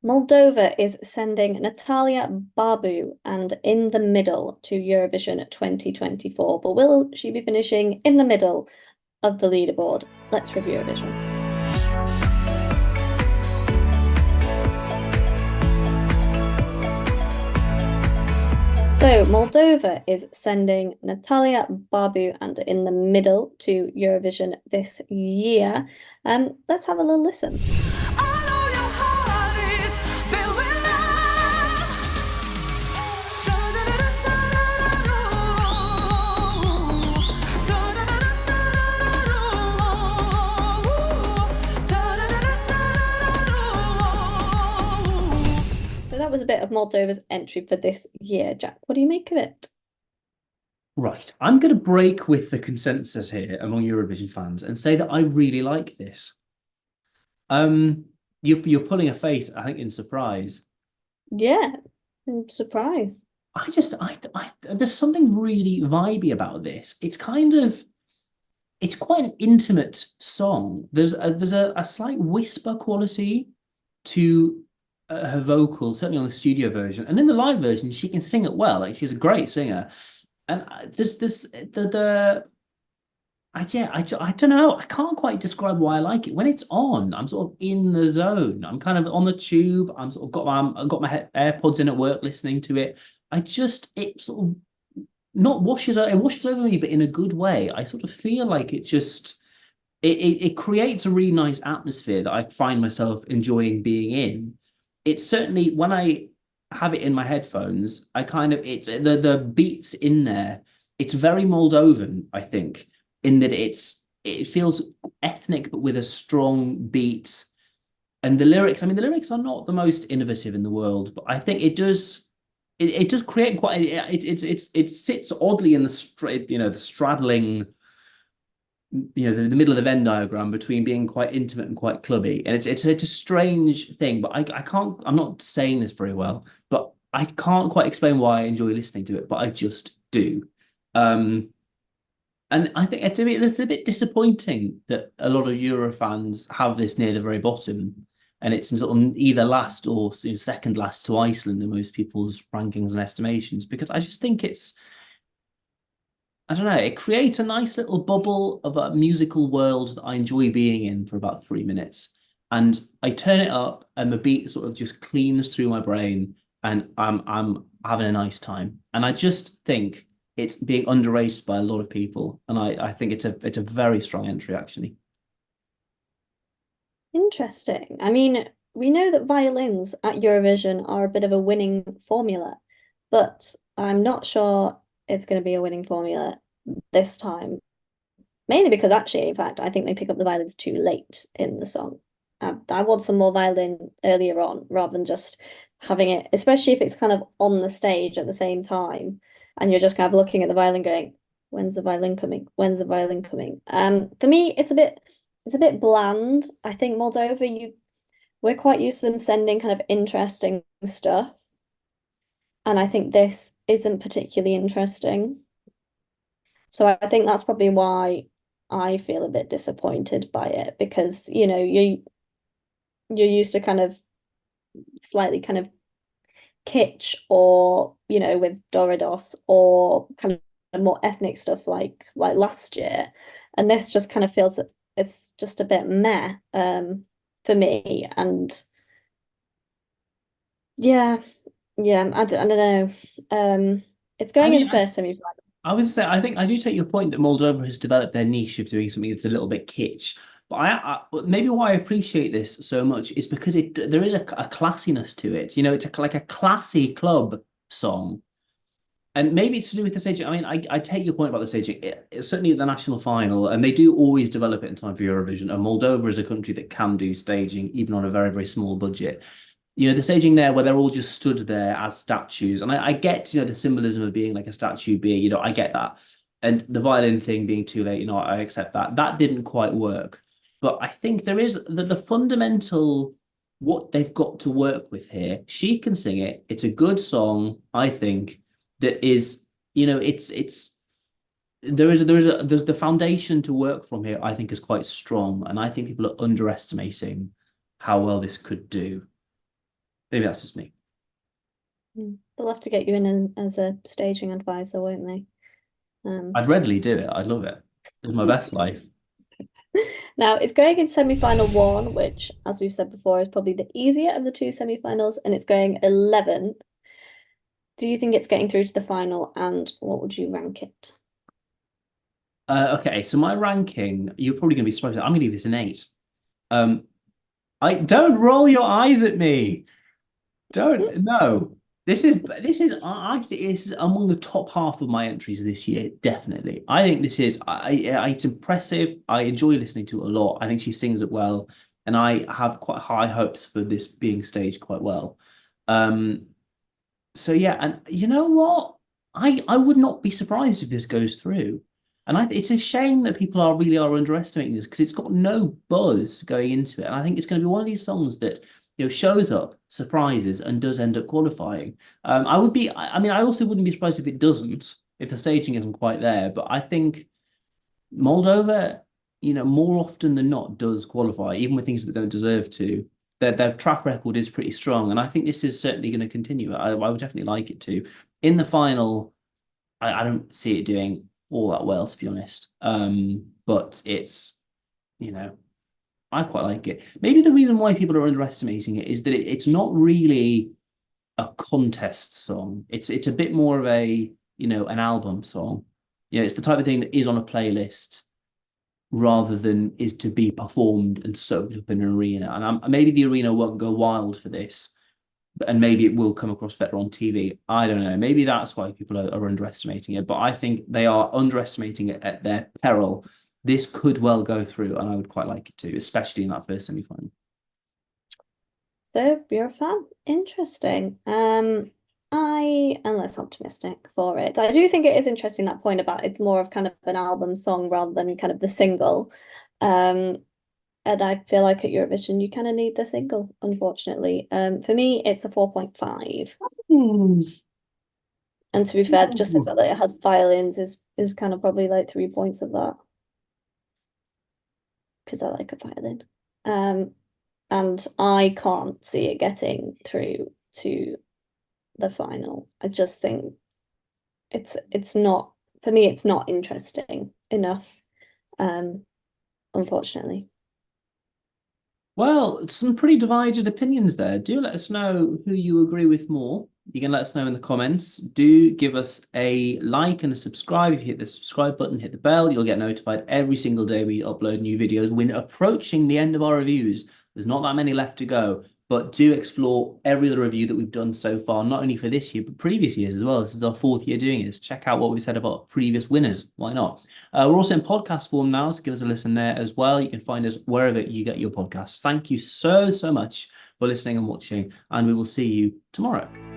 Moldova is sending Natalia Barbu and In the Middle to Eurovision 2024, but will she be finishing in the middle of the leaderboard? Let's review Eurovision. So Moldova is sending Natalia Barbu and In the Middle to Eurovision this year. Let's have a little listen. That was a bit of Moldova's entry for this year. Jack, what do you make of it? Right, I'm going to break with the consensus here among Eurovision fans and say that I really like this. You're pulling a face, I think, in surprise. Yeah, I'm surprised. There's something really vibey about this. It's quite an intimate song. There's a slight whisper quality to her vocals, certainly on the studio version, and in the live version, she can sing it well. Like, she's a great singer, and I don't know. I can't quite describe why I like it. When it's on, I'm sort of in the zone. I'm kind of on the tube. I've got my AirPods in at work, listening to it. It sort of not washes over me, but in a good way. I sort of feel like it creates a really nice atmosphere that I find myself enjoying being in. It's certainly, when I have it in my headphones, it's the beats in there. It's very Moldovan, I think, in that it feels ethnic but with a strong beat. And the lyrics are not the most innovative in the world, but I think it does create quite it sits oddly in the straddling, the middle of the Venn diagram between being quite intimate and quite clubby. And it's a strange thing, but I'm not saying this very well, but I can't quite explain why I enjoy listening to it, but I just do. And I think it's a bit disappointing that a lot of Euro fans have this near the very bottom, and it's sort of either last or second last to Iceland in most people's rankings and estimations, because I just think I don't know, it creates a nice little bubble of a musical world that I enjoy being in for about 3 minutes. And I turn it up and the beat sort of just cleans through my brain, and I'm having a nice time. And I just think it's being underrated by a lot of people. And I think it's a very strong entry, actually. Interesting. I mean, we know that violins at Eurovision are a bit of a winning formula, but I'm not sure it's going to be a winning formula this time, mainly because actually, in fact, I think they pick up the violins too late in the song. I want some more violin earlier on rather than just having it, especially if it's kind of on the stage at the same time and you're just kind of looking at the violin going, when's the violin coming? When's the violin coming? For me, it's a bit bland. I think Moldova, we're quite used to them sending kind of interesting stuff. And I think this isn't particularly interesting. So I think that's probably why I feel a bit disappointed by it, because, you're used to kind of slightly kind of kitsch, or, with Doridos, or kind of more ethnic stuff like last year. And this just kind of feels that it's just a bit meh for me. And yeah, I don't know. It's going in the first semi-final. I would say, I think I do take your point that Moldova has developed their niche of doing something that's a little bit kitsch. But maybe why I appreciate this so much is because there is a classiness to it. It's like a classy club song. And maybe it's to do with the staging. I mean, I take your point about the staging. It's certainly at the national final, and they do always develop it in time for Eurovision. And Moldova is a country that can do staging, even on a very, very small budget. The staging there where they're all just stood there as statues. And I get, the symbolism of being like a statue being, I get that. And the violin thing being too late, I accept that. That didn't quite work. But I think there is the fundamental, what they've got to work with here. She can sing it. It's a good song, I think, that is, there's the foundation to work from here, I think, is quite strong. And I think people are underestimating how well this could do. Maybe that's just me. They'll have to get you in as a staging advisor, won't they? I'd readily do it. I'd love it. It's my best life. Now it's going in semi-final 1, which, as we've said before, is probably the easier of the 2 semi-finals, and it's going 11th. Do you think it's getting through to the final, and what would you rank it? Okay, so my ranking, you're probably going to be surprised. I'm going to give this an 8. I don't roll your eyes at me. Don't no. This is I think this is among the top half of my entries this year, definitely. I think this is it's impressive. I enjoy listening to it a lot. I think she sings it well, and I have quite high hopes for this being staged quite well. So yeah, and you know what? I would not be surprised if this goes through. And it's a shame that people are underestimating this because it's got no buzz going into it. And I think it's going to be one of these songs that shows up, surprises, and does end up qualifying. I also wouldn't be surprised if it doesn't, if the staging isn't quite there. But I think Moldova, more often than not, does qualify, even with things that don't deserve to. Their track record is pretty strong, and I think this is certainly going to continue. I would definitely like it to. In the final, I don't see it doing all that well, to be honest. But it's, I quite like it. Maybe the reason why people are underestimating it is that it's not really a contest song. It's a bit more of a, an album song. It's the type of thing that is on a playlist rather than is to be performed and soaked up in an arena. And maybe the arena won't go wild for this, and maybe it will come across better on TV. I don't know. Maybe that's why people are underestimating it. But I think they are underestimating it at their peril. This could well go through, and I would quite like it to, especially in that first semi-final. So you're a fan. Interesting. I am less optimistic for it. I do think it is interesting, that point about it's more of kind of an album song rather than kind of the single. And I feel like at Eurovision you kind of need the single, unfortunately. For me, it's a 4.5. And to be fair, just the fact that it has violins is kind of probably like 3 points of that. Because I like a violin. And I can't see it getting through to the final. I just think it's not, for me, it's not interesting enough, unfortunately. Well, some pretty divided opinions there. Do let us know who you agree with more. You can let us know in the comments. Do give us a like and a subscribe. If you hit the subscribe button, hit the bell, you'll get notified every single day we upload new videos. We're approaching the end of our reviews. There's not that many left to go, but do explore every other review that we've done so far, not only for this year, but previous years as well. This is our 4th year doing this. Check out what we said about previous winners. Why not? We're also in podcast form now, so give us a listen there as well. You can find us wherever you get your podcasts. Thank you so much for listening and watching, and we will see you tomorrow.